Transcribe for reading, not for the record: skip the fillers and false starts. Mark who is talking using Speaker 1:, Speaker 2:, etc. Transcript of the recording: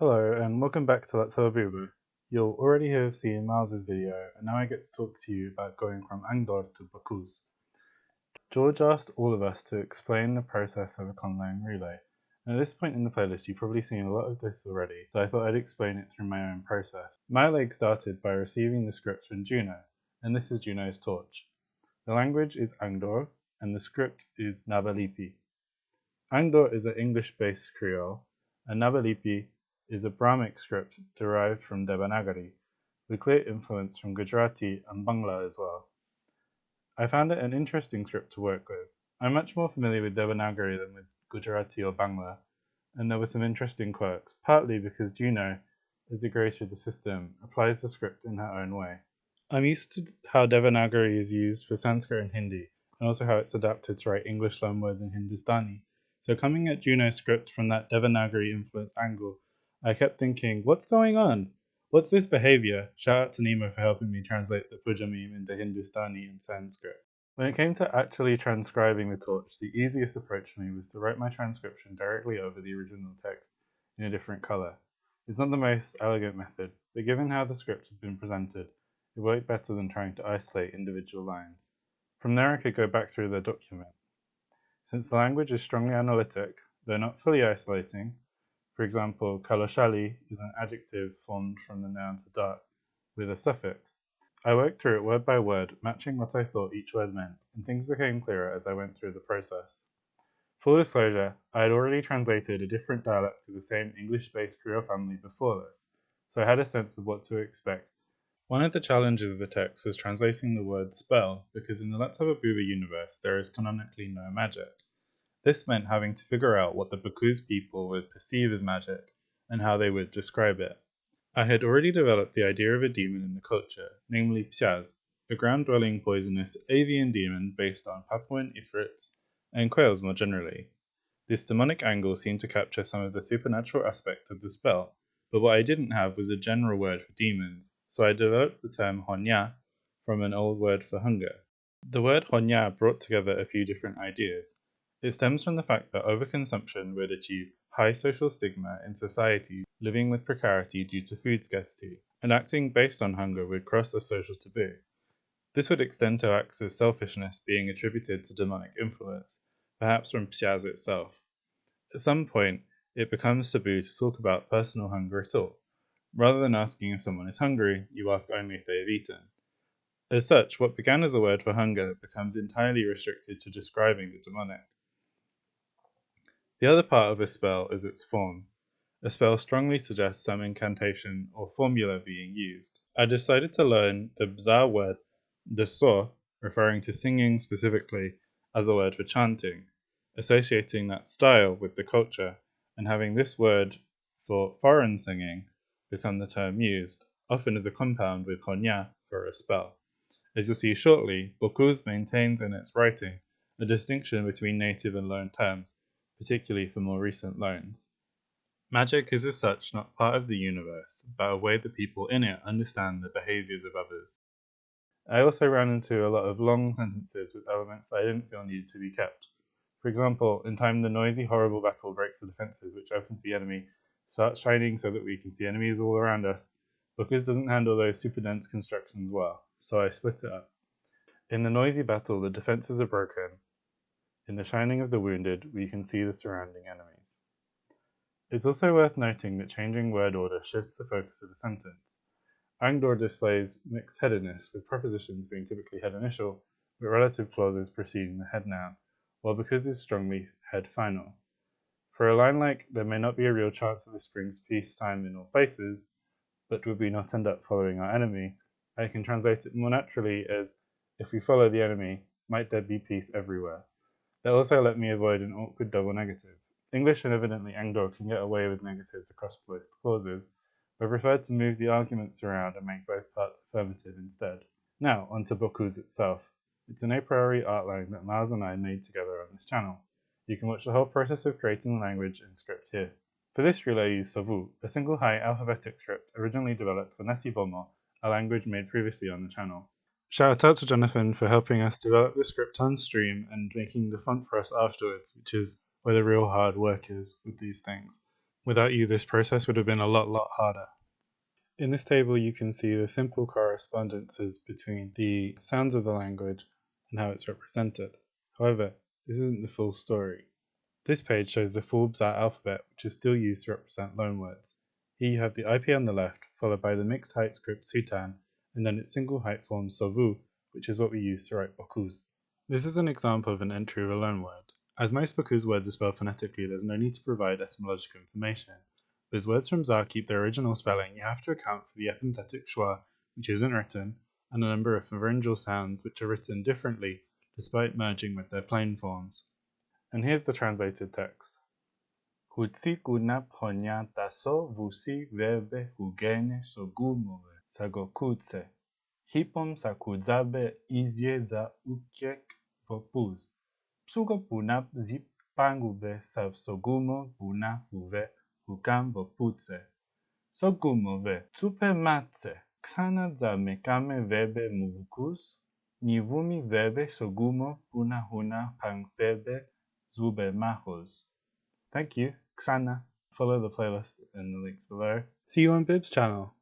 Speaker 1: Hello and welcome back to Let's Have a Boo-Boo. You'll already have seen Miles's video and now I get to talk to you about going from Angdo'r to Bokuz. George asked all of us to explain the process of a Conlang Relay, and at this point in the playlist you've probably seen a lot of this already, so I thought I'd explain it through my own process. My leg started by receiving the script from Juno, and this is Juno's torch. The language is Angdo'r and the script is Nabalipi. Angdo'r is an English-based Creole, and Nabalipi is a Brahmic script derived from Devanagari, with clear influence from Gujarati and Bangla as well. I found it an interesting script to work with. I'm much more familiar with Devanagari than with Gujarati or Bangla, and there were some interesting quirks, partly because Juno, as the creator of the system, applies the script in her own way. I'm used to how Devanagari is used for Sanskrit and Hindi, and also how it's adapted to write English loanwords in Hindustani. So coming at Juno's script from that Devanagari influence angle, I kept thinking, what's going on? What's this behaviour? Shout out to Nemo for helping me translate the puja meme into Hindustani and Sanskrit. When it came to actually transcribing the torch, the easiest approach for me was to write my transcription directly over the original text in a different colour. It's not the most elegant method, but given how the script had been presented, it worked better than trying to isolate individual lines. From there I could go back through the document. Since the language is strongly analytic, though not fully isolating, for example, kaloshali is an adjective formed from the noun to dark, with a suffix. I worked through it word by word, matching what I thought each word meant, and things became clearer as I went through the process. Full disclosure, I had already translated a different dialect to the same English-based Creole family before this, so I had a sense of what to expect. One of the challenges of the text was translating the word spell, because in the Let's Have a Boo-Boo universe there is canonically no magic. This meant having to figure out what the Bokuz people would perceive as magic, and how they would describe it. I had already developed the idea of a demon in the culture, namely Psiaz, a ground-dwelling poisonous avian demon based on Papuan Ifrits and quails more generally. This demonic angle seemed to capture some of the supernatural aspects of the spell, but what I didn't have was a general word for demons, so I developed the term Honya from an old word for hunger. The word Honya brought together a few different ideas. It stems from the fact that overconsumption would achieve high social stigma in society living with precarity due to food scarcity, and acting based on hunger would cross a social taboo. This would extend to acts of selfishness being attributed to demonic influence, perhaps from Psiaz itself. At some point, it becomes taboo to talk about personal hunger at all. Rather than asking if someone is hungry, you ask only if they have eaten. As such, what began as a word for hunger becomes entirely restricted to describing the demonic. The other part of a spell is its form. A spell strongly suggests some incantation or formula being used. I decided to learn the bizarre word deso, referring to singing specifically, as a word for chanting, associating that style with the culture, and having this word for foreign singing become the term used, often as a compound with honya for a spell. As you'll see shortly, Bokuz maintains in its writing a distinction between native and loan terms, particularly for more recent loans. Magic is as such not part of the universe, but a way the people in it understand the behaviours of others. I also ran into a lot of long sentences with elements that I didn't feel needed to be kept. For example, in time the noisy, horrible battle breaks the defences, which opens the enemy, starts shining so that we can see enemies all around us. Bokuz doesn't handle those super dense constructions well, so I split it up. In the noisy battle, the defences are broken. In the shining of the wounded, we can see the surrounding enemies. It's also worth noting that changing word order shifts the focus of the sentence. Angdo'r displays mixed-headedness, with prepositions being typically head initial, but relative clauses preceding the head noun, while Bokuz is strongly head final. For a line like, there may not be a real chance that this brings peace time in all places, but would we not end up following our enemy, I can translate it more naturally as, if we follow the enemy, might there be peace everywhere. That also let me avoid an awkward double negative. English and evidently Angdo'r can get away with negatives across both clauses, but I preferred to move the arguments around and make both parts affirmative instead. Now, onto Bokuz itself. It's an a priori outline that Miles and I made together on this channel. You can watch the whole process of creating the language and script here. For this relay I used Savu, a single high alphabetic script originally developed for Nasi Bomo, a language made previously on the channel. Shout out to Jonathan for helping us develop the script on stream and making the font for us afterwards, which is where the real hard work is with these things. Without you, this process would have been a lot harder. In this table, you can see the simple correspondences between the sounds of the language and how it's represented. However, this isn't the full story. This page shows the full Bza alphabet, which is still used to represent loanwords. Here you have the IP on the left, followed by the mixed height script Sutan, and then its single height form Sovu, which is what we use to write Bokuz. This is an example of an entry of a loanword. As most Bokuz words are spelled phonetically, there's no need to provide etymological information. But as words from Bza keep their original spelling, you have to account for the epenthetic schwa, which isn't written, and a number of pharyngeal sounds which are written differently, despite merging with their plain forms. And here's the translated text. Hutsi kuna ponya taso vusi veve hugene sogumove sagokutse. Hipom sakudzabe izye za ukiek vopuz. Psugo punap zip pangube sav sogumo buna huve hukam voputse. Sogumove tupe matse. Ksana za mekame vebe muvukus. Nivumi vebe sogumo buna huna pangvebe zube mahos. Thank you, Ksana. Follow the playlist in the links below. See you on Bib's channel.